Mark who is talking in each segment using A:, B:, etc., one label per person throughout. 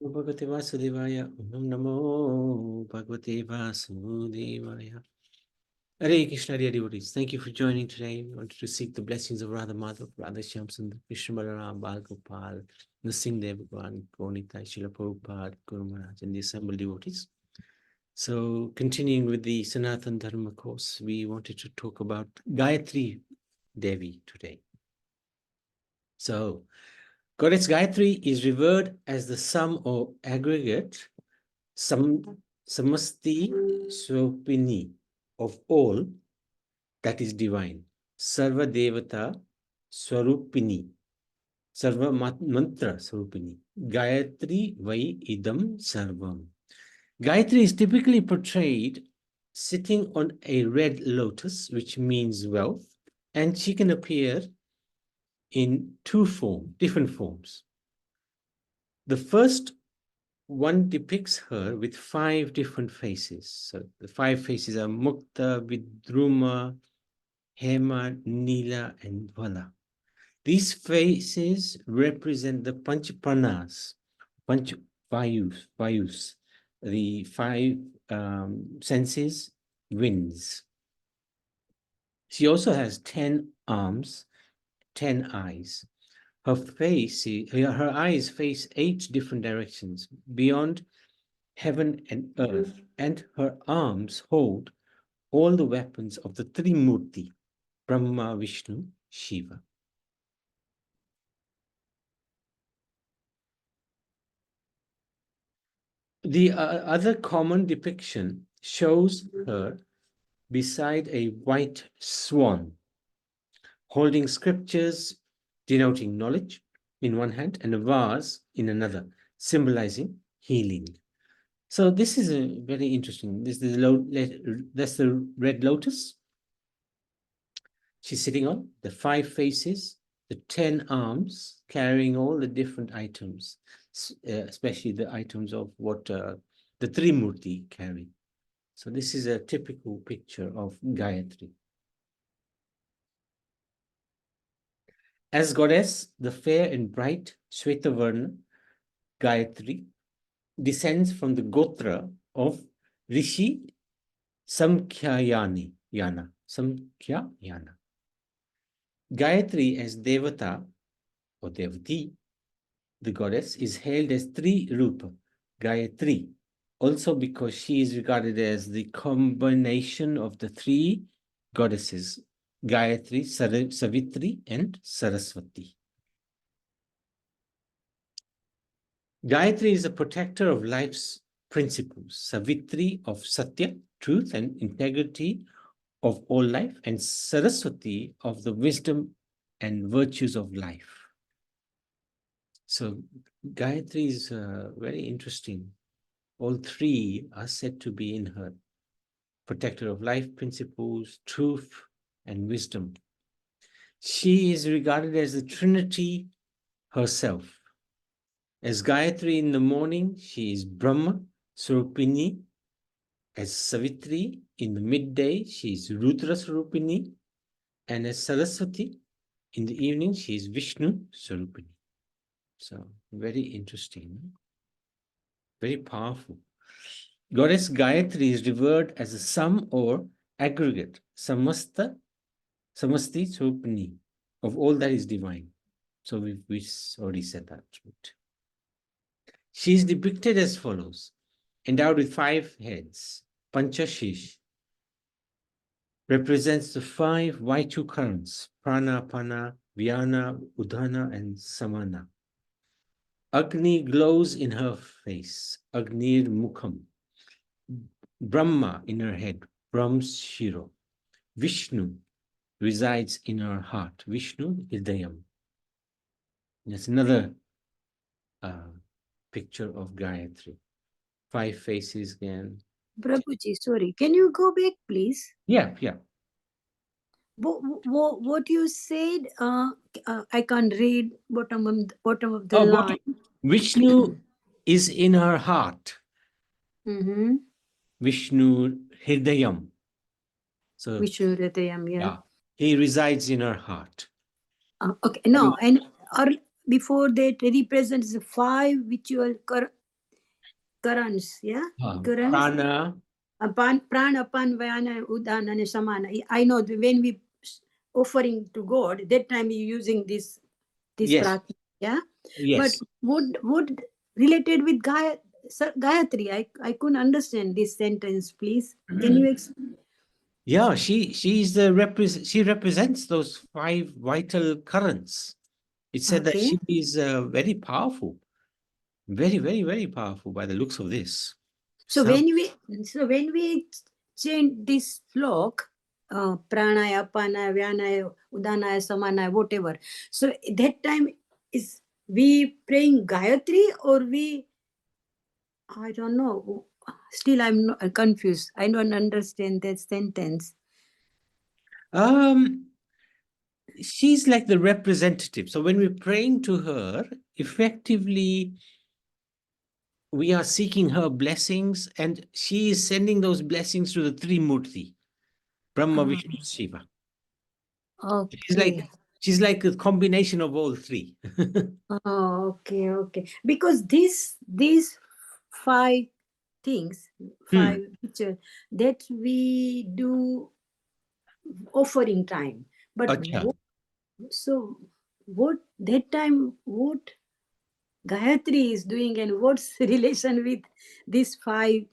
A: Bhagavate Vasudevaya. Om Namo Bhagavate Vasudevaya. Hare Krishna, dear devotees. Thank you for joining today. We wanted to seek the blessings of Radha Madhav, Radha Shyamsundar, Krishna Balaram, Bal Gopal, Nrsimhadev Bhagwan, Gaunita, Srila Prabhupada, Guru Maharaj, and the assembled devotees. So, continuing with the Sanatan Dharma course, we wanted to talk about Gayatri Devi today. So, Goddess Gayatri is revered as the sum or aggregate, samasti swapini, of all that is divine. Sarva Devata Swarupini, Sarva Mantra Swarupini. Gayatri Vai Idam Sarvam. Gayatri is typically portrayed sitting on a red lotus, which means wealth, and she can appear in different forms. The first one depicts her with 5 different faces. So the 5 faces are Mukta, Vidruma, Hema, Nila, and Vala. These faces represent the Panchpranas, Vayus, the 5 senses, winds. She also has 10 arms, 10 eyes. Her eyes face 8 different directions beyond heaven and earth, and her arms hold all the weapons of the Trimurti, Brahma, Vishnu, Shiva. The other common depiction shows her beside a white swan, holding scriptures denoting knowledge in one hand and a vase in another, symbolizing healing. So this is a very interesting. That's the red lotus she's sitting on, the 5 faces, the 10 arms carrying all the different items, especially the items of what the Trimurti carry. So this is a typical picture of Gayatri. As goddess, the fair and bright Shvetavarna Gayatri descends from the Gotra of Rishi Samkhyayana. Gayatri as Devata or Devati, the goddess, is hailed as Tri Rupa, Gayatri, also because she is regarded as the combination of the 3 goddesses, Gayatri, Savitri, and Saraswati. Gayatri is a protector of life's principles, Savitri of Satya, truth and integrity of all life, and Saraswati of the wisdom and virtues of life. So Gayatri is very interesting. All 3 are said to be in her. Protector of life principles, truth, and wisdom. She is regarded as the Trinity herself. As Gayatri in the morning, she is Brahma, Swarupini. As Savitri in the midday, she is Rudra Swarupini. And as Saraswati in the evening, she is Vishnu Swarupini. So very interesting, very powerful. Goddess Gayatri is revered as a sum or aggregate, samasti Swarupini, of all that is divine. So we already said that. She is depicted as follows: endowed with 5 heads. Panchashish represents the 5 Vayu currents, prana, pana, vyana, udana, and samana. Agni glows in her face, Agnir Mukham. Brahma in her head, Brahm's Shiro. Vishnu resides in her heart, Vishnu Hridayam. That's another picture of Gayatri. 5 faces again.
B: Prabhuji, sorry, can you go back, please?
A: Yeah.
B: What you said, I can't read bottom of the line.
A: Vishnu is in her heart. Vishnu Hridayam. So
B: Vishnu Hridayam, yeah.
A: He resides in her heart.
B: Okay, no, and or before that represents the 5 which you are currents, yeah, currents.
A: Prana.
B: Prana, apan, vayana, udana, and samana. I know when we offering to God, that time you using this
A: Yes,
B: pratna, yeah. But
A: yes.
B: would related with Gayatri, I couldn't understand this sentence. Please, can you explain?
A: Yeah, she represents those 5 vital currents. It said that
B: Okay.
A: she is very powerful, very, very, very powerful by the looks of this.
B: So
A: Some
B: when we change this slok, pranaya, panaya, vyanaya, udanaya, samanaya, whatever. So that time is we praying Gayatri or we, I don't know. Still, I'm not, confused. I don't understand that sentence.
A: um she's like the representative. So when we're praying to her, effectively we are seeking her blessings, and she is sending those blessings to the three Murti, Brahma,
B: Ah,
A: Vishnu, Shiva. She's like
B: okay.
A: she's like a combination of all three.
B: Oh, okay, okay. Because these five things,
A: Hmm.
B: five pictures that we do offering time. But
A: Acha.
B: so what that time what Gayatri is doing and what's relation with these five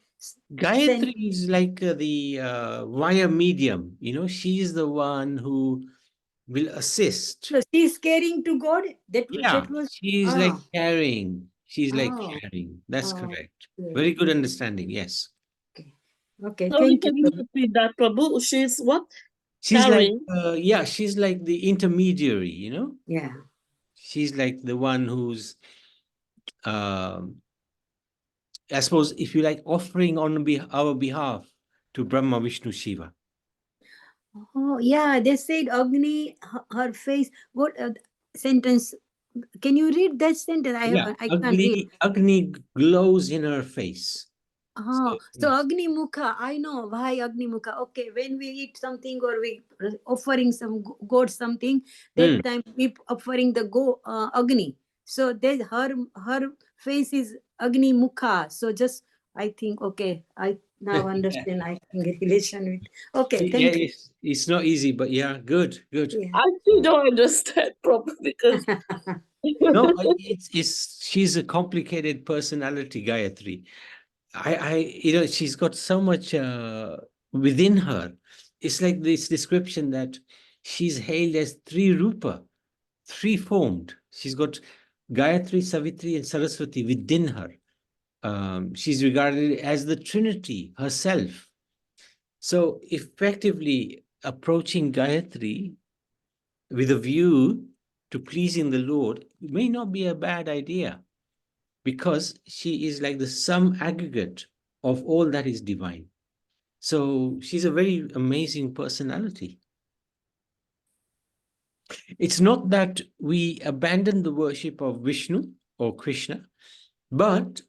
A: Gayatri is like the via medium. She is the one who will assist.
B: so she's caring to God.
A: Yeah,
B: That was
A: she's like
B: oh
A: carrying. She's like
B: oh
A: carrying. That's
B: oh
A: correct.
B: okay.
A: Very good understanding. Yes.
B: Okay. Okay.
C: Sorry,
B: Thank you.
C: can you repeat that, Prabhu? She's what?
A: She's like,
C: Carrying.
A: yeah, she's like the intermediary.
B: Yeah.
A: She's like the one who's, um, I suppose, if you like, offering on our behalf to Brahma, Vishnu, Shiva.
B: Oh, yeah. They said Agni, her face. What sentence? Can you read that sentence?
A: Yeah,
B: I can't read.
A: Agni glows in her face.
B: Oh,
A: So,
B: so Agni Mukha, I know why Agni Mukha. Okay, when we eat something or we offering some god something,
A: hmm.
B: that time we offering the Agni. So there's her face is Agni Mukha. So just I think okay, I now understand. I think relation with. Okay,
A: Yeah,
B: thank you.
A: it's not easy, but yeah, good, good.
B: Yeah.
C: I still don't understand, Prabhu, because
A: No, she's a complicated personality, Gayatri. She's got so much within her. It's like this description that she's hailed as three rupa, three formed. She's got Gayatri, Savitri, and Saraswati within her. She's regarded as the Trinity herself. So effectively approaching Gayatri with a view to pleasing the Lord may not be a bad idea, because she is like the sum aggregate of all that is divine. So she's a very amazing personality. It's not that we abandon the worship of Vishnu or Krishna, but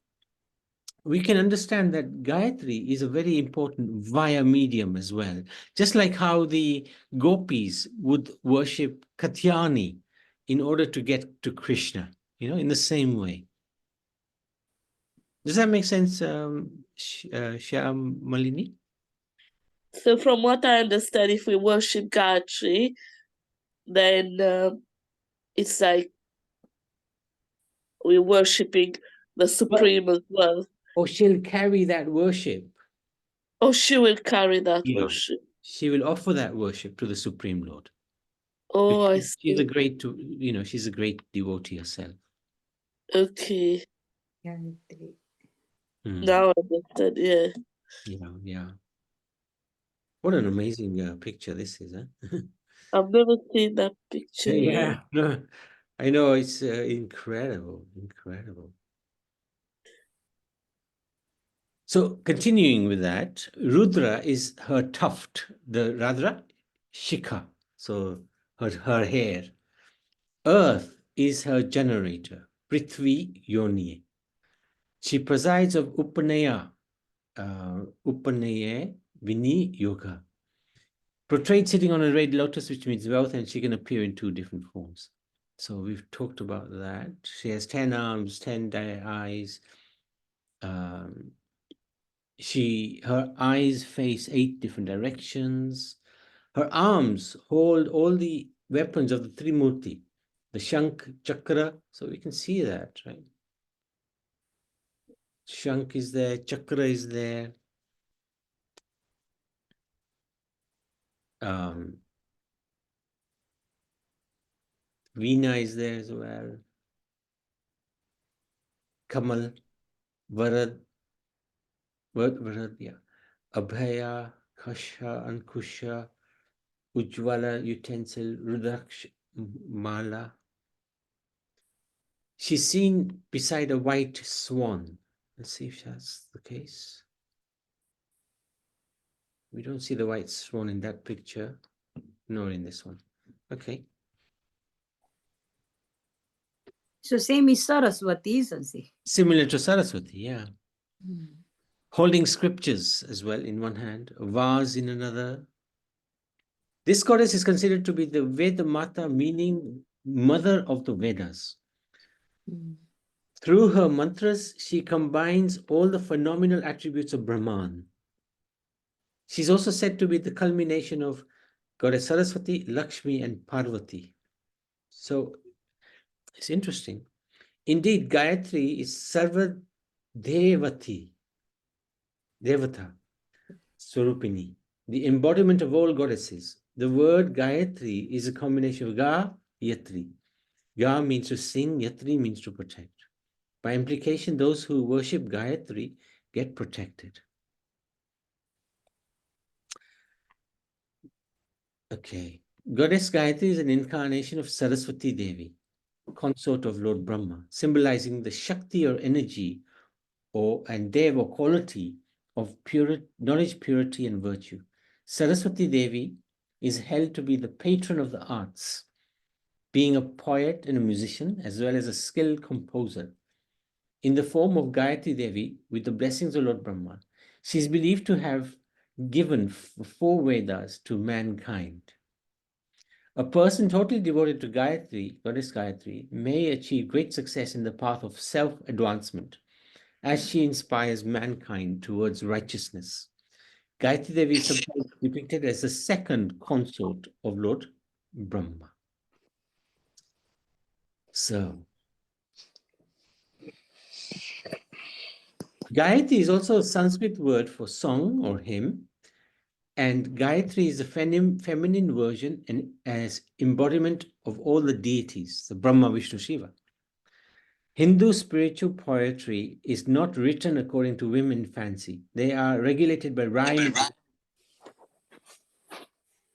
A: we can understand that Gayatri is a very important via medium as well. Just like how the gopis would worship Katyani in order to get to Krishna, in the same way. Does that make sense, Shyam Malini?
C: so from what I understand, if we worship Gayatri, then it's like we're worshipping the
A: But
C: Supreme as well.
A: or she'll carry that worship.
C: Or she will carry that
A: Yeah.
C: worship.
A: She will offer that worship to the Supreme Lord.
C: Oh, I
A: She's a
C: see.
A: she's a great devotee herself.
C: Okay.
B: Gayatri.
C: Now I understand, yeah.
A: Yeah, yeah. What an amazing picture this is, huh?
C: I've never seen that picture, yeah.
A: Yeah, no, I know, it's incredible, incredible. So continuing with that, Rudra is her tuft, the Radra Shikha, so her hair. Earth is her generator, Prithvi Yoni. She presides of Upanaya Vini Yoga. Portrayed sitting on a red lotus, which means wealth, and she can appear in 2 different forms. So we've talked about that. She has 10 arms, 10 eyes, Her eyes face 8 different directions. Her arms hold all the weapons of the Trimurti, the Shank, Chakra. So we can see that, right? Shank is there, Chakra is there. Veena is there as well. Kamal, Varad, yeah. Abhaya, Kasha, Ankusha, Ujjwala, utensil, Rudraksh, Mala. She's seen beside a white swan. Let's see if that's the case. We don't see the white swan in that picture, nor in this one. Okay.
B: So same is Saraswati, isn't it?
A: Similar to Saraswati, yeah. Holding scriptures as well in one hand, a vase in another. This goddess is considered to be the Veda Mata, meaning mother of the Vedas. Through her mantras, she combines all the phenomenal attributes of Brahman. She's also said to be the culmination of Goddess Saraswati, Lakshmi, and Parvati. So it's interesting. Indeed, Gayatri is Sarva Devati, Devata, Swarupini, the embodiment of all goddesses. The word Gayatri is a combination of Ga, Yatri. Ga means to sing, Yatri means to protect. By implication, those who worship Gayatri get protected. Okay. Goddess Gayatri is an incarnation of Saraswati Devi, consort of Lord Brahma, symbolizing the Shakti or energy and Dev or quality of knowledge, purity, and virtue. Saraswati Devi is held to be the patron of the arts, being a poet and a musician, as well as a skilled composer. In the form of Gayatri Devi, with the blessings of Lord Brahma, she is believed to have given 4 Vedas to mankind. A person totally devoted to Gayatri, Goddess Gayatri, may achieve great success in the path of self-advancement, as she inspires mankind towards righteousness. Gayatri Devi is sometimes depicted as the second consort of Lord Brahma. So, Gayatri is also a Sanskrit word for song or hymn, and Gayatri is a feminine version and as embodiment of all the deities, the Brahma, Vishnu, Shiva. Hindu spiritual poetry is not written according to women fancy. They are regulated by rhyme.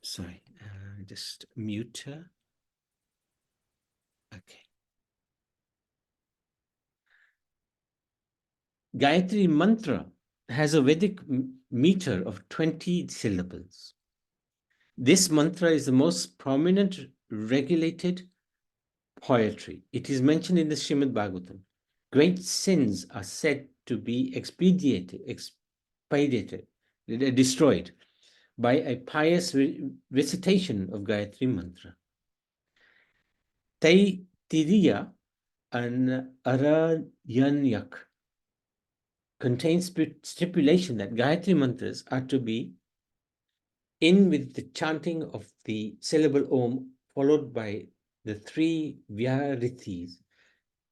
A: Sorry, just mute her. Okay. Gayatri mantra has a Vedic meter of 20 syllables. This mantra is the most prominent regulated poetry. It is mentioned in the Srimad Bhagavatam. Great sins are said to be destroyed by a pious recitation of Gayatri mantra. Tiriya and Arayanyak contains stipulation that Gayatri mantras are to be in with the chanting of the syllable Om, followed by the 3 Vyarithis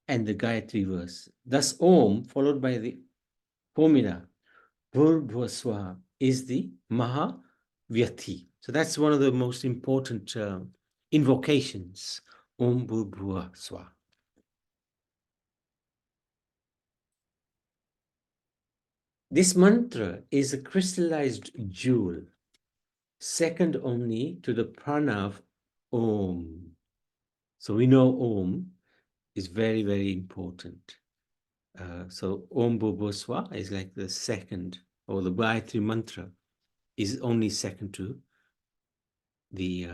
A: and the Gayatri verse. Thus, Om, followed by the formula Bhurbhuvaswaha, is the Mahavyathi. So that's one of the most important invocations, Om Bhurbhuvaswaha. This mantra is a crystallized jewel, second only to the pranav Om. So we know Om is very, very important. So Om Bhurbhuvaswaha is like the second, or the Gayatri mantra is only second to the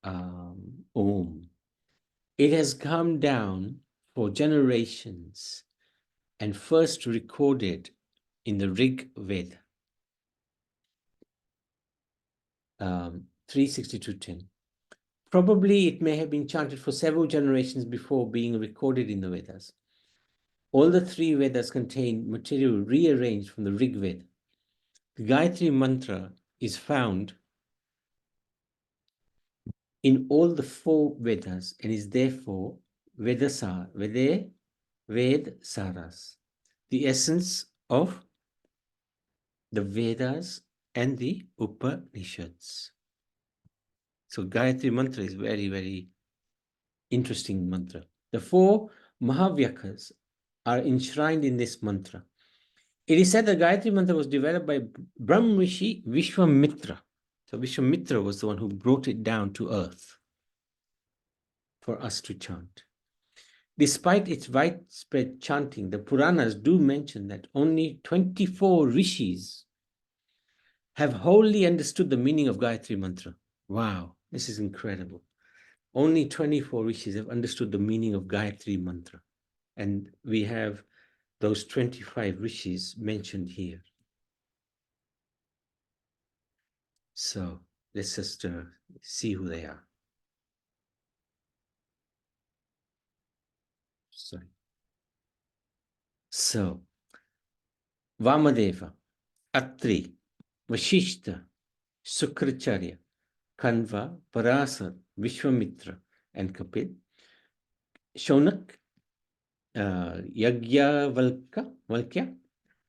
A: Om. It has come down for generations and first recorded in the Rig Veda, 362.10. Probably it may have been chanted for several generations before being recorded in the Vedas. All the three Vedas contain material rearranged from the Rig Veda. The Gayatri mantra is found in all the four Vedas and is therefore Vedasa, Ved Saras, the essence of the Vedas and the Upanishads. So Gayatri mantra is very, very interesting mantra. The four Mahavyakas are enshrined in this mantra. It is said that Gayatri mantra was developed by Brahm Rishi Vishwamitra. So Vishwamitra was the one who brought it down to earth for us to chant. Despite its widespread chanting, the Puranas do mention that only 24 rishis have wholly understood the meaning of Gayatri mantra. Wow, this is incredible. Only 24 rishis have understood the meaning of Gayatri mantra. And we have those 25 rishis mentioned here. So let's just see who they are. Sorry. So, Vamadeva, Atri, Vashishta, Sukracharya, Kanva, Parasar, Vishwamitra, and Kapil, Shonak, Valkya,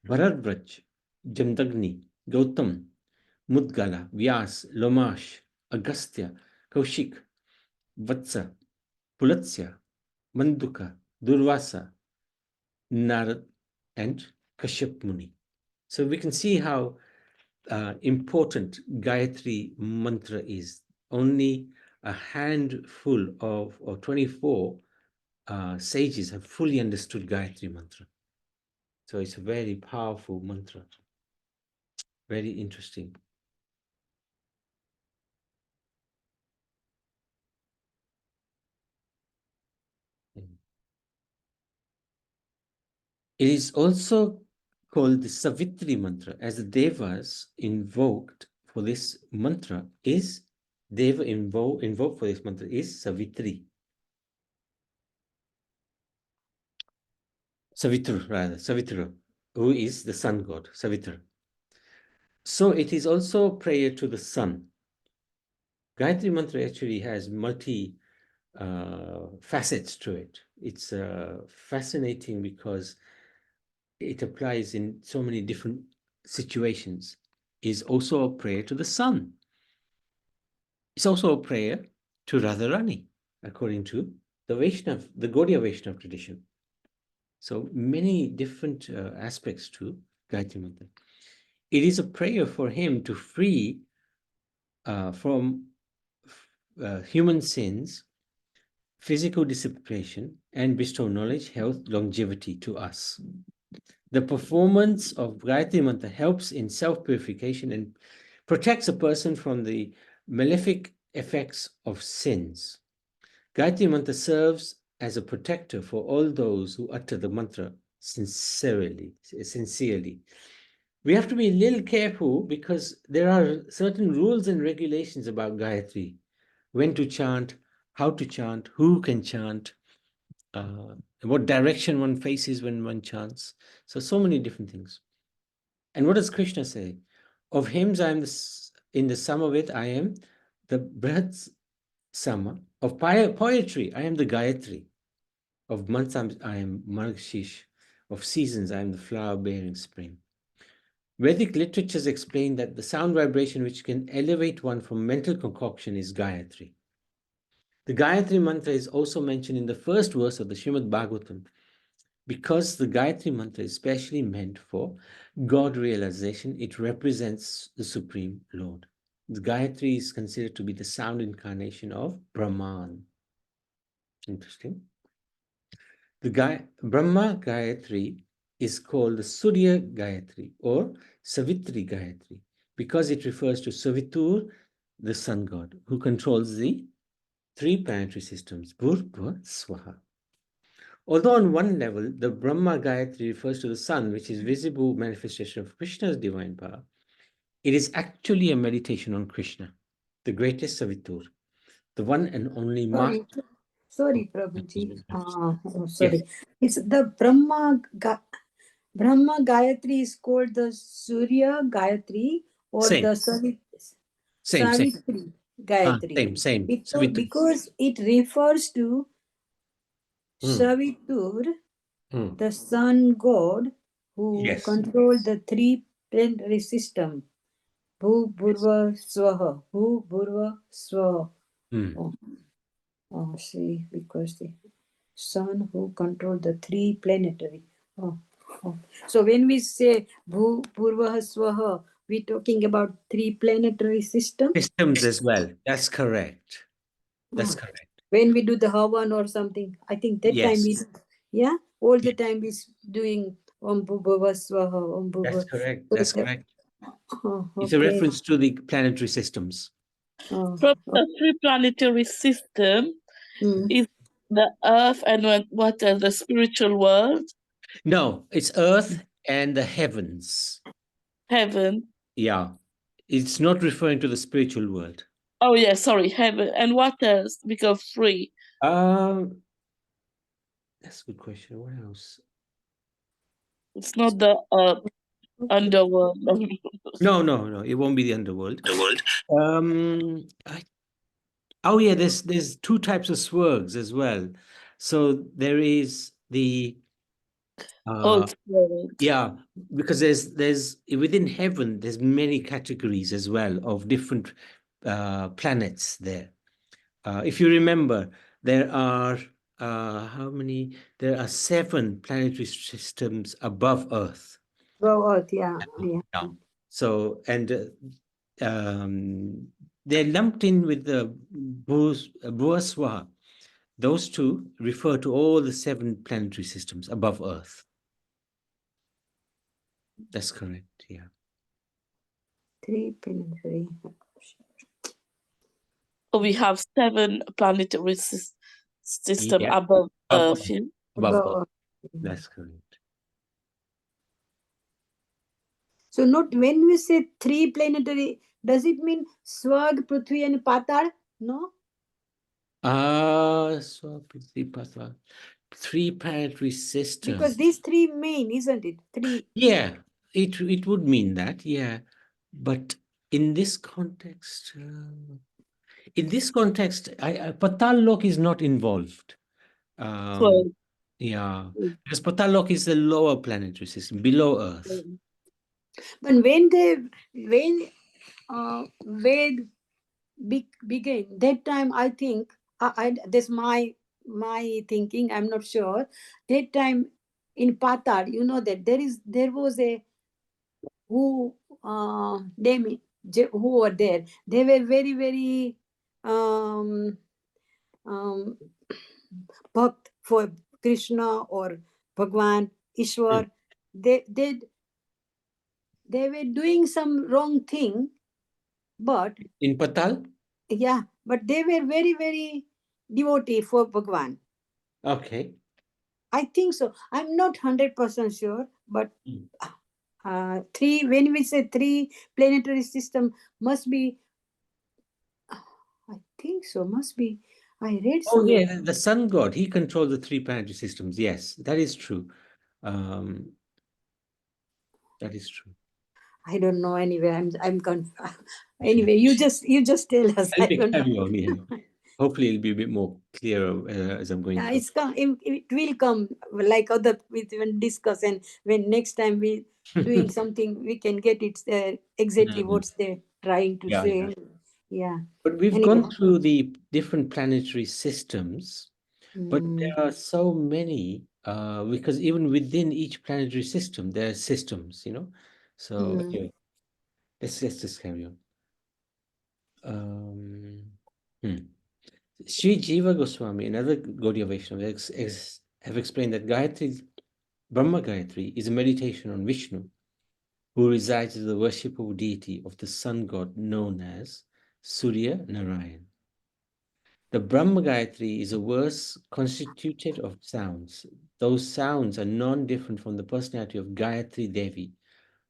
A: Bharadvraj, Jamdagni, Gautam, Mudgala, Vyas, Lomash, Agastya, Kaushik, Vatsa, Pulatsya, Manduka, Durvasa, Narad, and Kashyap Muni. So we can see how important Gayatri mantra is. Only a handful of, or 24 sages have fully understood Gayatri mantra. So it's a very powerful mantra. Very interesting. It is also called the Savitri mantra, as the Devas invoked for this mantra is, Deva invoked for this mantra is Savitri. Savitra, who is the sun god, Savitra. So it is also prayer to the sun. Gayatri mantra actually has multi facets to it. It's fascinating because it applies in so many different situations. Is also a prayer to the sun. It's also a prayer to Radharani, according to the Vaishnav, the Gaudiya Vaishnav tradition. So many different aspects to Gayatri mantra. It is a prayer for him to free from human sins, physical dissipation, and bestow knowledge, health, longevity to us. The performance of Gayatri mantra helps in self-purification and protects a person from the malefic effects of sins. Gayatri mantra serves as a protector for all those who utter the mantra sincerely. We have to be a little careful because there are certain rules and regulations about Gayatri. When to chant, how to chant, who can chant, what direction one faces when one chants. So many different things. And what does Krishna say? Of hymns I am in the sum of it, I am the Brihat Sama. Of poetry, I am the Gayatri. Of months, I am Margshish. Of seasons, I am the flower-bearing spring. Vedic literatures explain that the sound vibration which can elevate one from mental concoction is Gayatri. The Gayatri mantra is also mentioned in the first verse of the Srimad Bhagavatam because the Gayatri mantra is specially meant for God realization. It represents the Supreme Lord. The Gayatri is considered to be the sound incarnation of Brahman. Interesting. The Brahma Gayatri is called the Surya Gayatri or Savitri Gayatri because it refers to Savitur, the sun god, who controls the three planetary systems, Bhur, Swaha. Although on one level, the Brahma Gayatri refers to the sun, which is visible manifestation of Krishna's divine power, it is actually a meditation on Krishna, the greatest Savitur, the one and only master.
B: Sorry, Prabhuji.
A: Yes,
B: Sorry. It's the Brahma Gayatri is called the Surya Gayatri or
A: same,
B: the
A: same.
B: Savitri Gayatri.
A: Same.
B: Because it refers to
A: Hmm,
B: Savitur,
A: hmm.
B: the sun god who
A: Yes.
B: controlled the three planetary system. Bhu Burva Swaha. Bhu Burva Swaha.
A: Hmm.
B: See, because the sun who controlled the three planetary. Oh, oh. So when we say Bhu Purva Swaha, we're talking about three planetary system.
A: Systems as well. That's correct. That's
B: Oh.
A: correct.
B: When we do the Havan or something, I think that time
A: Yes,
B: we, yeah, all the time is doing Om Bhurva Swaha, Om
A: that's
B: Bhurva.
A: correct.
B: So
A: That's correct. It's a
B: okay.
A: reference to the planetary systems.
B: Oh,
C: From the three planetary system
B: mm.
C: is the earth and what are the spiritual world,
A: No, it's Earth and the heavens.
C: heaven.
A: Yeah. It's not referring to the spiritual world.
C: Oh yeah, sorry, heaven. And what else? Because three.
A: Um, that's a good question. What else?
C: It's not the underworld.
A: No. It won't be the underworld.
C: The world.
A: Oh yeah, there's two types of swergs as well. So there is the
C: Oh, spirit.
A: yeah, because there's within heaven there's many categories as well of different planets there. If you remember, there are how many? There are 7 planetary systems above Earth.
B: Go Earth, yeah.
A: Yeah. So and they're lumped in with the Buaswa. Those two refer to all the 7 planetary systems above Earth. That's correct. Yeah.
B: Three planetary.
C: So we have 7 planetary system
A: Yeah.
C: above
A: Above
C: Earth.
A: Earth.
C: Yeah?
A: Above Earth.
B: Go Earth.
A: That's correct.
B: So not when we say three planetary, does it mean Swag, Prithvi and Patal? No?
A: So three planetary systems.
B: Because these three main, isn't it? Three.
A: Yeah, it would mean that, yeah. But in this context, Patal Lok is not involved.
C: So,
A: Yeah, because Patal Lok is the lower planetary system below Earth.
B: But when Ved began, that time I think, that's my thinking, I'm not sure. That time in Patal, you know that there was a who who were there. They were very, very um, um, bhakt for Krishna or Bhagwan, Ishwar. They, they, they were doing some wrong thing, but
A: In Patal?
B: yeah, but they were very, very devotee for Bhagwan.
A: Okay.
B: I think so. I'm not 100% sure, but
A: Mm.
B: three, when we say three planetary system, must be, I think so, must be, I read
A: Oh
B: somewhere.
A: yeah, the sun god, he controls the 3 planetary systems. Yes, that is true. That is true.
B: I don't know anyway. I'm anyway, you just tell us. I
A: Let me
B: don't know.
A: carry on, yeah. Hopefully it'll be a bit more clearer as I'm going
B: Yeah,
A: through.
B: it's come. It will come like other we even discuss, and when next time we doing something, we can get it exactly
A: Mm.
B: what's they trying to
A: Yeah,
B: say. Yeah.
A: but we've
B: Anyway.
A: gone through the different planetary systems, but
B: Mm,
A: there are so many because even within each planetary system, there are systems, you know. So
B: mm,
A: anyway, let's just carry on. Um, hmm. Sri Jiva Goswami, another Gaudiya Vaishnava, have explained that Gayatri, Brahma Gayatri, is a meditation on Vishnu, who resides as the worshipable deity of the sun god known as Surya Narayan. The Brahma Gayatri is a verse constituted of sounds. Those sounds are non-different from the personality of Gayatri Devi,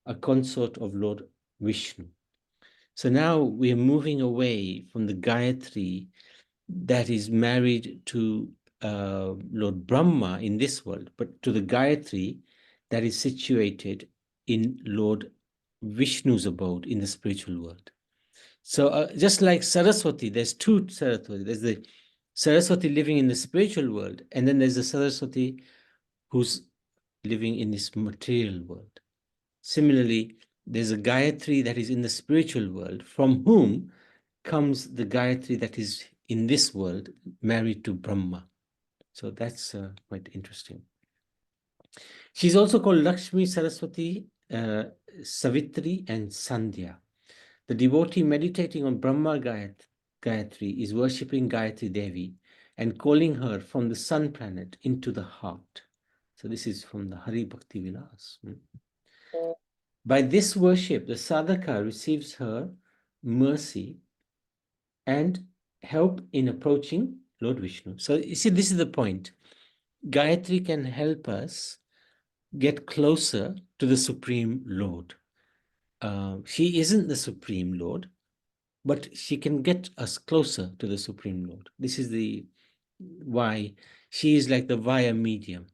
A: a consort of Lord Vishnu. So now we are moving away from the Gayatri that is married to Lord Brahma in this world, but to the Gayatri that is situated in Lord Vishnu's abode in the spiritual world. So just like Saraswati, there's two Saraswati. There's the Saraswati living in the spiritual world, and then there's the Saraswati who's living in this material world. Similarly, there's a Gayatri that is in the spiritual world, from whom comes the Gayatri that is in this world, married to Brahma. So that's quite interesting. She's also called Lakshmi, Saraswati, Savitri, and Sandhya. The devotee meditating on Brahma Gayatri is worshipping Gayatri Devi and calling her from the sun planet into the heart. So this is from the Hari Bhakti Vilas. By this worship, the sadhaka receives her mercy and help in approaching Lord Vishnu. So you see, this is the point. Gayatri can help us get closer to the Supreme Lord. She isn't the Supreme Lord, but she can get us closer to the Supreme Lord. This is the why she is like the via medium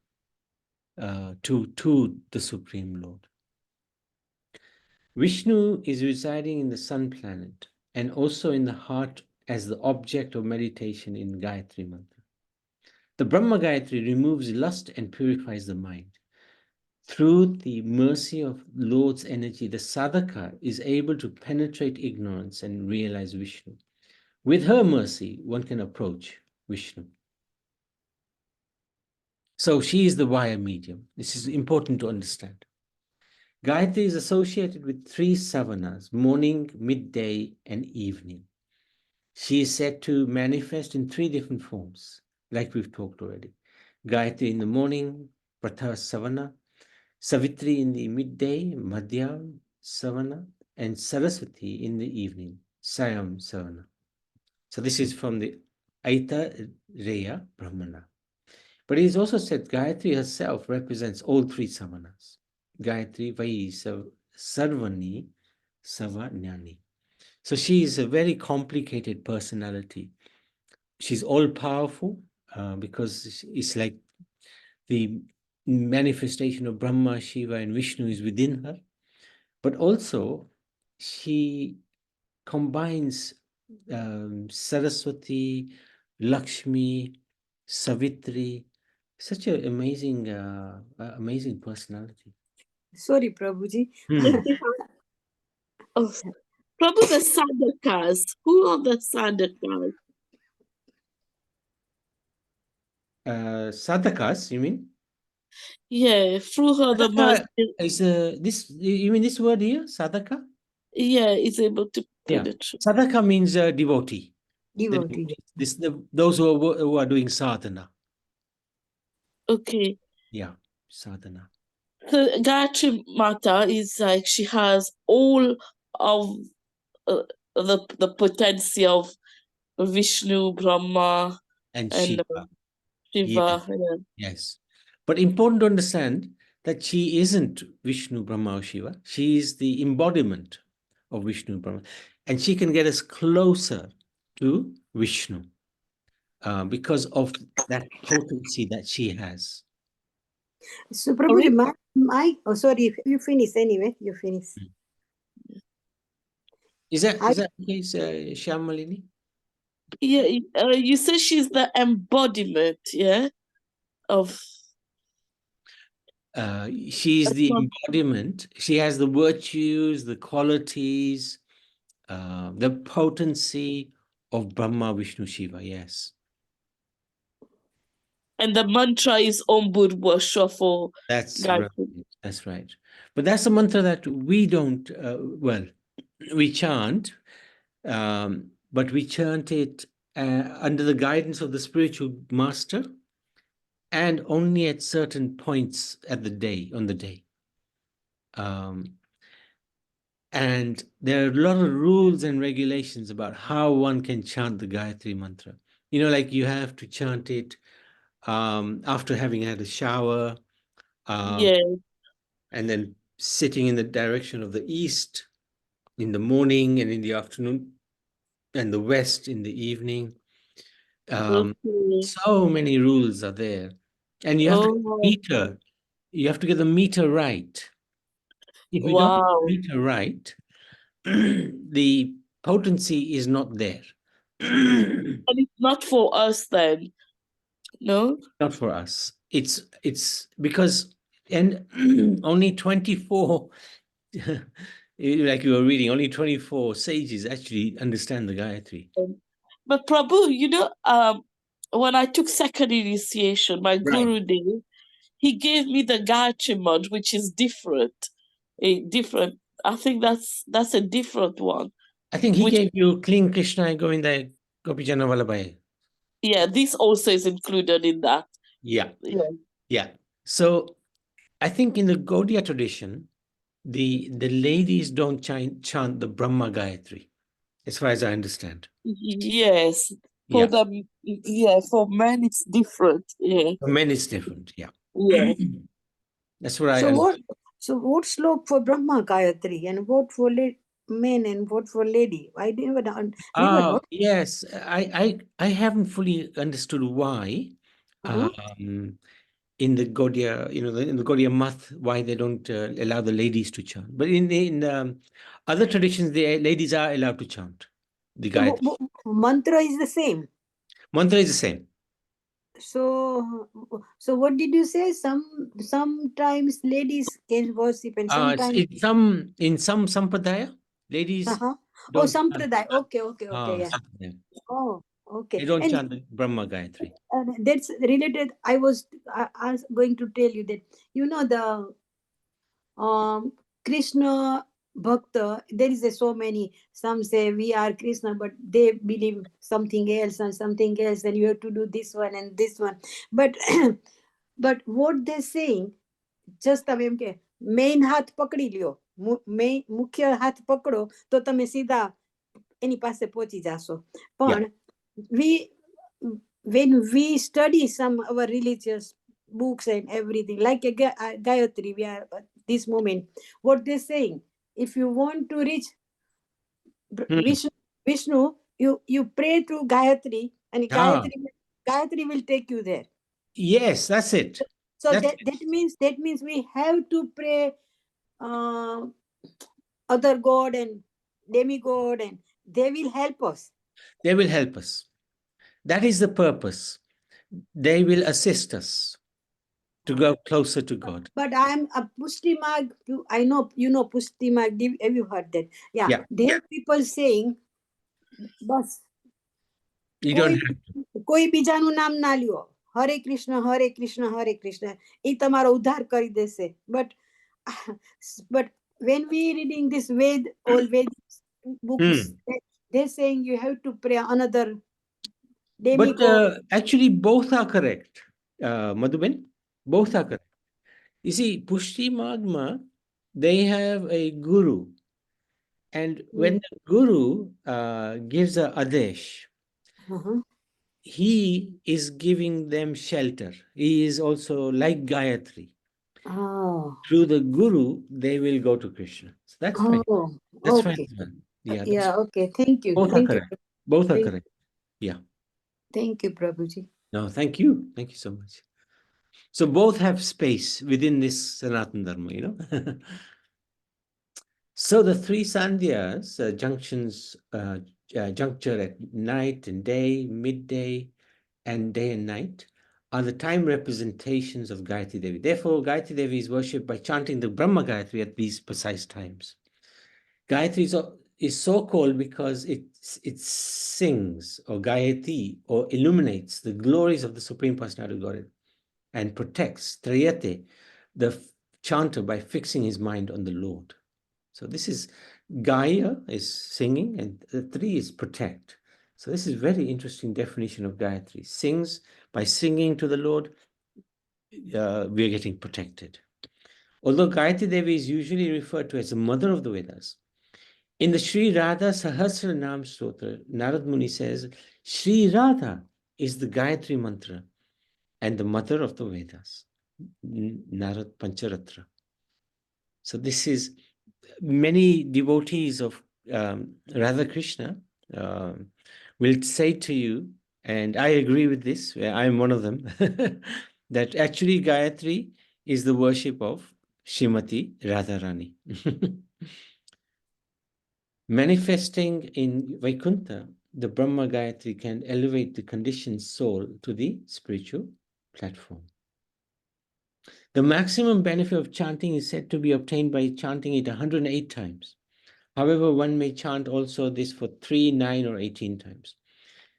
A: to the Supreme Lord. Vishnu is residing in the sun planet and also in the heart as the object of meditation in Gayatri Mantra. The Brahma Gayatri removes lust and purifies the mind. Through the mercy of Lord's energy, the sadhaka is able to penetrate ignorance and realize Vishnu. With her mercy, one can approach Vishnu. So she is the via medium. This is important to understand. Gayatri is associated with 3 savanas, morning, midday, and evening. She is said to manifest in 3 different forms, like we've talked already. Gayatri in the morning, Pratha Savana, Savitri in the midday, Madhyam Savana, and Saraswati in the evening, Sayam Savana. So this is from the Aita Reya Brahmana. But it is also said Gayatri herself represents all 3 savanas. Gayatri Vai Sarvani Savanyani. So she is a very complicated personality. She's all powerful because it's like the manifestation of Brahma, Shiva, and Vishnu is within her. But also, she combines Saraswati, Lakshmi, Savitri. Such an amazing, amazing personality.
B: Sorry, Prabhuji.
C: Oh, Prabhu, the sadhakas. Who are the sadhakas?
A: Sadhakas, you mean?
C: Yeah, through her the
A: Sadhaka
C: mercy.
A: is this. You mean this word here, sadhaka?
C: Yeah, is able to
A: Yeah,
C: penetrate.
A: sadhaka means devotee.
B: Devotee.
A: Those who are doing sadhana.
C: Okay.
A: Yeah, sadhana.
C: So Gayatri Mata is like she has all of the potency of Vishnu, Brahma,
A: And
C: and
A: Shiva.
C: Shiva.
A: Yes.
C: Yeah.
A: Yes. But important to understand that she isn't Vishnu, Brahma, or Shiva. She is the embodiment of Vishnu, Brahma. And she can get us closer to Vishnu because of that potency that she has.
B: So, Prabhuji, oh, sorry, you finish anyway. You finish.
A: Is that okay, Shyamalini?
C: Yeah, you say she's the embodiment, yeah, of.
A: She's the embodiment. She has the virtues, the qualities, the potency of Brahma, Vishnu, Shiva. Yes.
C: And the mantra is Om Bhurvasva for
A: That's right.
C: Gayatri.
A: That's right. But that's a mantra that we don't, we chant, but we chant it under the guidance of the spiritual master and only at certain points on the day. And there are a lot of rules and regulations about how one can chant the Gayatri mantra. You know, like you have to chant it after having had a shower.
C: Yeah.
A: And then sitting in the direction of the east in the morning and in the afternoon, and the west in the evening.
C: Okay.
A: So many rules are there, and you have to
C: Oh,
A: meter. You have to get the meter right. If you don't get the
C: wow.
A: meter right, the potency is not there.
C: And it's not for us then, no?
A: Not for us. It's because and only 24 like you were reading, only 24 sages actually understand the Gayatri.
C: But Prabhu, when I took second initiation, my
A: Right.
C: Guru did, he gave me the Gayatri mud, which is different. A different. I think that's a different one.
A: I think he
C: Which,
A: gave you Kling Krishna Govinda Gopijana Vallabhai.
C: yeah, this also is included in that.
A: Yeah.
C: Yeah.
A: Yeah. So I think in the Gaudiya tradition, the ladies don't chant the Brahma Gayatri, as far as I understand.
C: Yes. For
A: Yeah.
C: them, yeah, for men it's different. Yeah.
A: For men, it's different. Yeah.
C: Yeah.
A: That's what I
B: So
A: understand.
B: what slok for Brahma Gayatri and what for men and what for lady? I never know.
A: Yes. I haven't fully understood why
B: Uh-huh.
A: in the Gaudiya, in the Gaudiya Math, why they don't allow the ladies to chant. But in other traditions, the ladies are allowed to chant the
B: So
A: Gayatri.
B: mantra is the same.
A: Mantra is the same.
B: So what did you say? Sometimes ladies can worship and sometimes
A: In some sampradaya, ladies
B: uh-huh. Oh,
A: don't chant.
B: sampradaya. Okay, yeah.
A: Sampradaya.
B: Oh, okay.
A: They don't
B: And
A: chant the Brahma Gayatri.
B: that's related. I was going to tell you that the Krishna Bhakta, there is so many. Some say we are Krishna, but they believe something else and something else, and you have to do this one and this one. But but what they're saying, just તમે એમ કે main હાથ પકડી લ્યો, મુખ્ય હાથ પકડો તો તમે સીધા એની પાસે પહોંચી જાશો.
A: Yeah.
B: પણ we when we study some our religious books and everything like a Gayatri, we are this moment what they're saying, if you want to reach
A: Hmm.
B: Vishnu, you pray to Gayatri and
A: Ah,
B: Gayatri will take you there.
A: yes, that's it.
B: So
A: That's it.
B: that means we have to pray uh, other god and demigod, and they will help us.
A: They will help us. That is the purpose. They will assist us to go closer to God.
B: But I'm a Pushti Marg. I know Pushti Marg. Have you heard that? Yeah.
A: Yeah.
B: There are people saying, bas
A: You
B: કોઈ
A: don't have to.
B: કોઈ બીજાનું નામ ના લ્યો, હરે કૃષ્ણ હરે કૃષ્ણ હરે કૃષ્ણ, એ તમારો ઉદ્ધાર કરી દેશે. But when we reading this all Ved books, they're saying you have to pray another
A: But
B: demigod.
A: actually, both are correct, Madhuben. Both are correct. You see, Pushti Magma, they have a guru. And when the guru gives a adesh,
B: Uh-huh.
A: he is giving them shelter. He is also like Gayatri.
B: Oh.
A: Through the guru, they will go to Krishna. So that's fine.
B: Oh,
A: That's fine
B: okay.
A: as well. Yeah, that's
B: Yeah, okay. Thank you.
A: both are
B: Thank you.
A: correct. Both are
B: Thank,
A: correct. Yeah.
B: thank you, Prabhuji.
A: No, thank you. Thank you so much. So both have space within this Sanatan Dharma. So the three sandhyas, juncture at night and day, midday, and day and night, are the time representations of Gayatri Devi. Therefore, Gayatri Devi is worshipped by chanting the Brahma Gayatri at these precise times. Gayatri is so called because it sings, or Gayati, or illuminates the glories of the Supreme Personality of Godhead and protects Triyate, the chanter, by fixing his mind on the Lord. So this is Gaya is singing, and the three is protect. So this is very interesting definition of Gayatri. Sings, by singing to the Lord, we are getting protected. Although Gayatri Devi is usually referred to as the mother of the Vedas, in the Sri Radha Sahasra Nam Stotra, Narad Muni says, Sri Radha is the Gayatri mantra and the mother of the Vedas, Narad Pancharatra. So this is, many devotees of Radha Krishna will say to you And I agree with this. I'm one of them. That actually Gayatri is the worship of Shrimati Radharani. Manifesting in Vaikuntha, the Brahma Gayatri can elevate the conditioned soul to the spiritual platform. The maximum benefit of chanting is said to be obtained by chanting it 108 times. However, one may chant also this for 3, 9, or 18 times.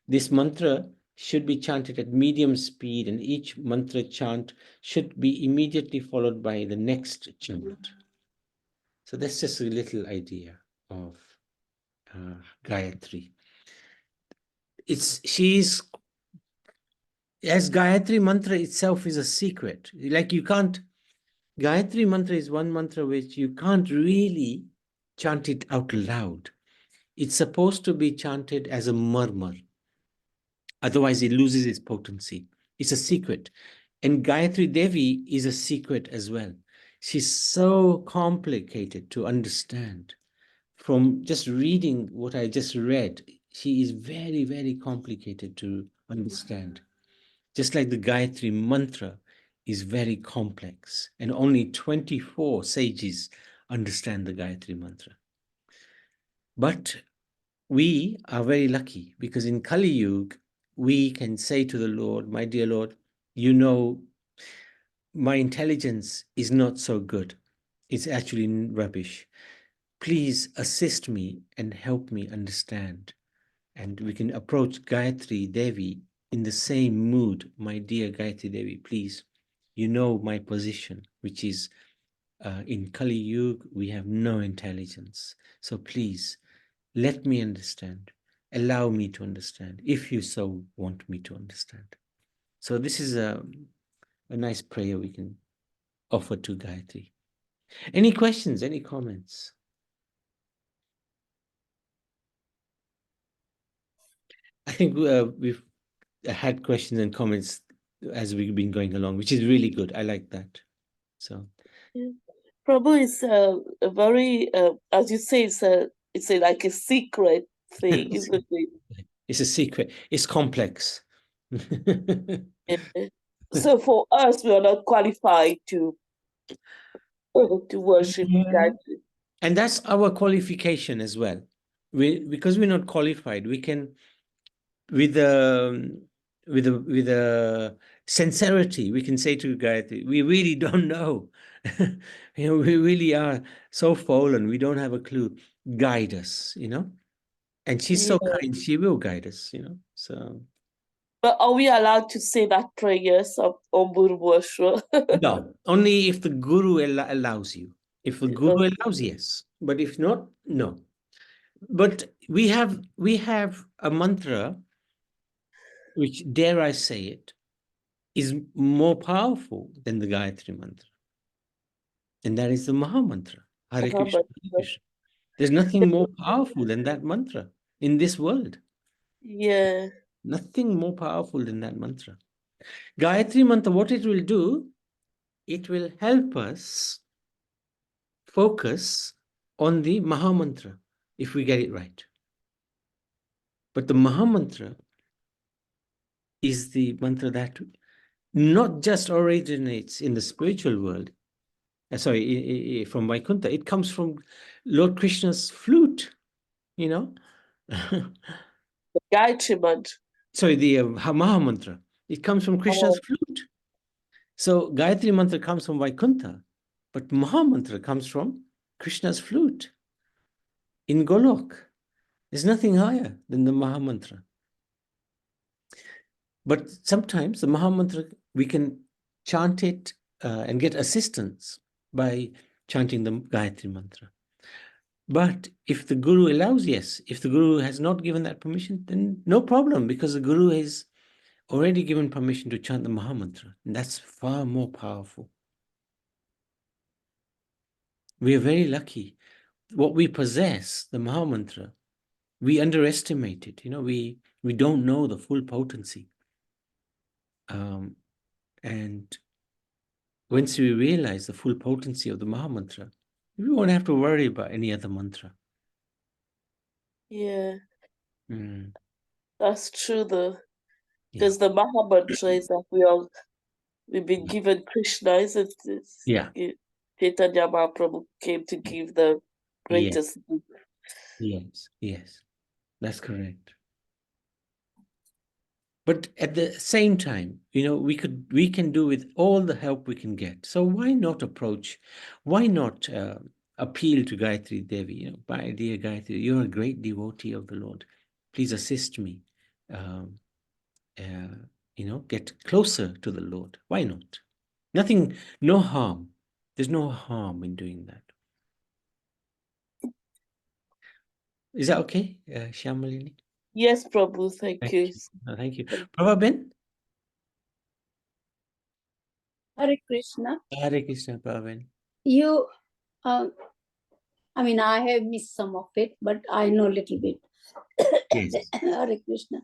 A: This mantra should be chanted at medium speed, and each mantra chant should be immediately followed by the next chant. So that's just a little idea of Gayatri. She's, as Gayatri mantra itself is a secret. Like you can't, Gayatri mantra is one mantra which you can't really chant it out loud. It's supposed to be chanted as a murmur. Otherwise, it loses its potency. It's a secret. And Gayatri Devi is a secret as well. She's so complicated to understand. From just reading what I just read, she is very, very complicated to understand. Just like the Gayatri mantra is very complex, and only 24 sages understand the Gayatri mantra. But we are very lucky because in Kali Yuga, we can say to the Lord, my dear Lord, you know, my intelligence is not so good. It's actually rubbish. Please assist me and help me understand. And we can approach Gayatri Devi in the same mood. My dear Gayatri Devi, please, you know my position, which is in Kali Yuga, we have no intelligence. So please, let me understand. Allow me to understand, if you so want me to understand. So this is a nice prayer we can offer to Gayatri. Any questions, any comments? I think we've had questions and comments as we've been going along, which is really good. I like that. So
C: Yeah. Prabhu is a very, as you say, it's like a secret thing, isn't it?
A: it's a secret. It's complex.
C: Yeah. So for us, we are not qualified to worship Gayatri.
A: And that's our qualification as well. Because we're not qualified, we can, with a sincerity, we can say to Gayatri, we really don't know. We really are so fallen. We don't have a clue. Guide us, And she's so kind. She will guide us, So.
C: But are we allowed to say that prayers of Omburwashwa?
A: No, only if the guru allows you. If the guru allows, yes. But if not, no. But we have a mantra, which, dare I say it, is more powerful than the Gayatri mantra. And that is the Maha Mantra. Hare Krishna, Hare Krishna. There's nothing more powerful than that mantra in this world.
C: Yeah.
A: Nothing more powerful than that mantra. Gayatri mantra, what it will do, it will help us focus on the Maha Mantra if we get it right. But the Maha Mantra is the mantra that not just originates in the spiritual world, from Vaikuntha, it comes from Lord Krishna's flute,
C: The Gayatri mantra.
A: Sorry, the Maha Mantra. It comes from Krishna's flute. So Gayatri Mantra comes from Vaikuntha, but Maha Mantra comes from Krishna's flute in Golok. There's nothing higher than the Maha Mantra. But sometimes the Maha Mantra, we can chant it and get assistance by chanting the Gayatri Mantra. But if the Guru allows, yes. If the Guru has not given that permission, then no problem, because the Guru has already given permission to chant the Maha Mantra. And that's far more powerful. We are very lucky. What we possess, the Maha Mantra, we underestimate it. We don't know the full potency. And once we realize the full potency of the Maha Mantra, we won't have to worry about any other mantra.
C: Yeah. That's true though.
A: Yeah.
C: Because the Maha Mantra is that we've been given Krishna, isn't it?
A: Yeah.
C: Chaitanya Mahaprabhu came to give the
A: Yeah.
C: greatest gift.
A: Yes. Yes. That's correct. But at the same time, we can do with all the help we can get. So why not appeal to Gayatri Devi? My dear Gayatri, you're a great devotee of the Lord. Please assist me. Get closer to the Lord. Why not? No harm. There's no harm in doing that. Is that okay, Shyamalini?
C: Yes, Prabhu, thank
A: Thank
C: you.
A: you. Thank you. Prabhaben?
B: Hare Krishna.
A: Hare Krishna, Prabhaben.
B: You, I mean, I have missed some of it, but I know a little bit.
A: Yes.
B: Hare Krishna.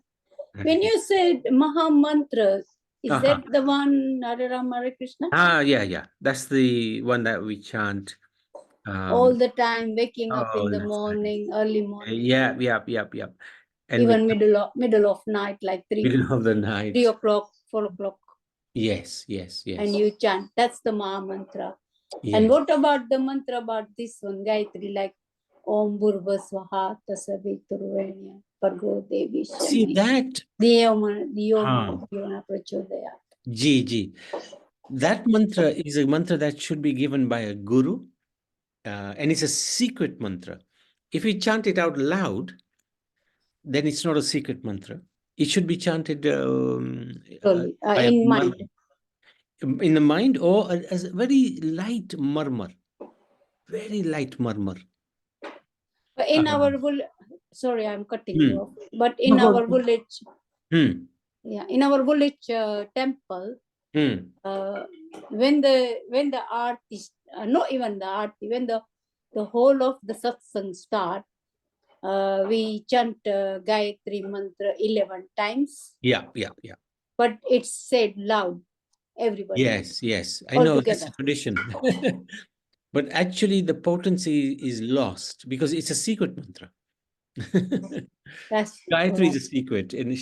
A: Hare
B: When you said Maha Mantras, is
A: Uh-huh.
B: that the one, Hare Ram, Hare Krishna?
A: Yeah. That's the one that we chant.
B: All the time, waking up
A: all
B: in the
A: the time.
B: morning, early morning,
A: Yeah. And
B: even middle of night, like
A: middle of the night.
B: 3 o'clock, 4 o'clock,
A: Yes.
B: and you chant. That's the Maha Mantra.
A: Yes.
B: And what about the mantra about this one, Gayatri, like Om Bhurva Swaha Tasaviturvanya Pargo Devi
A: See
B: Shami
A: that?
B: Diyoma Prachodaya.
A: Ji. That mantra is a mantra that should be given by a guru, and it's a secret mantra. If we chant it out loud, then it's not a secret mantra. It should be chanted
B: Slowly,
A: by
B: in mind.
A: in the mind, or as a very light murmur. Very light murmur.
B: But in our village, sorry, I'm cutting you off. But
A: No,
B: in
A: go
B: our
A: on.
B: village,
A: Hmm.
B: in our village temple, when the arti, not even the arti, when the whole of the satsang start, we chant Gayatri mantra 11 times.
A: Yeah.
B: But it's said loud, everybody.
A: Yes. I
B: all
A: know
B: together.
A: that's a tradition. But actually, the potency is lost because it's a secret mantra.
B: That's
A: Gayatri is a secret, and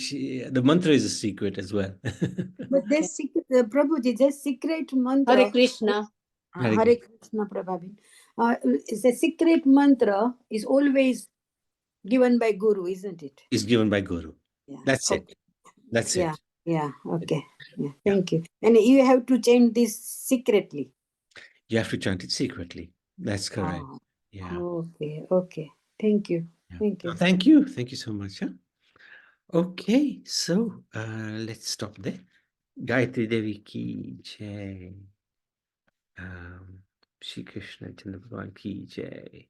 A: the mantra is a secret as well.
B: But this secret, Prabhuji, this secret mantra. Hare Krishna.
A: Hare
B: Hare Krishna, Prabhuji. The secret mantra is always given by Guru, isn't it?
A: Is given by Guru.
B: Yeah.
A: That's it. That's it.
B: Yeah. Okay. Yeah. Thank you. And you have to change this secretly.
A: You have to chant it secretly. That's correct.
B: Oh,
A: Yeah.
B: Okay. Thank you.
A: Yeah.
B: Thank you.
A: Thank you. Thank you so much. Huh? Okay, so let's stop there. Gayatri Devi ki jai. Shri Krishna Chandra Bhagavan ki jai.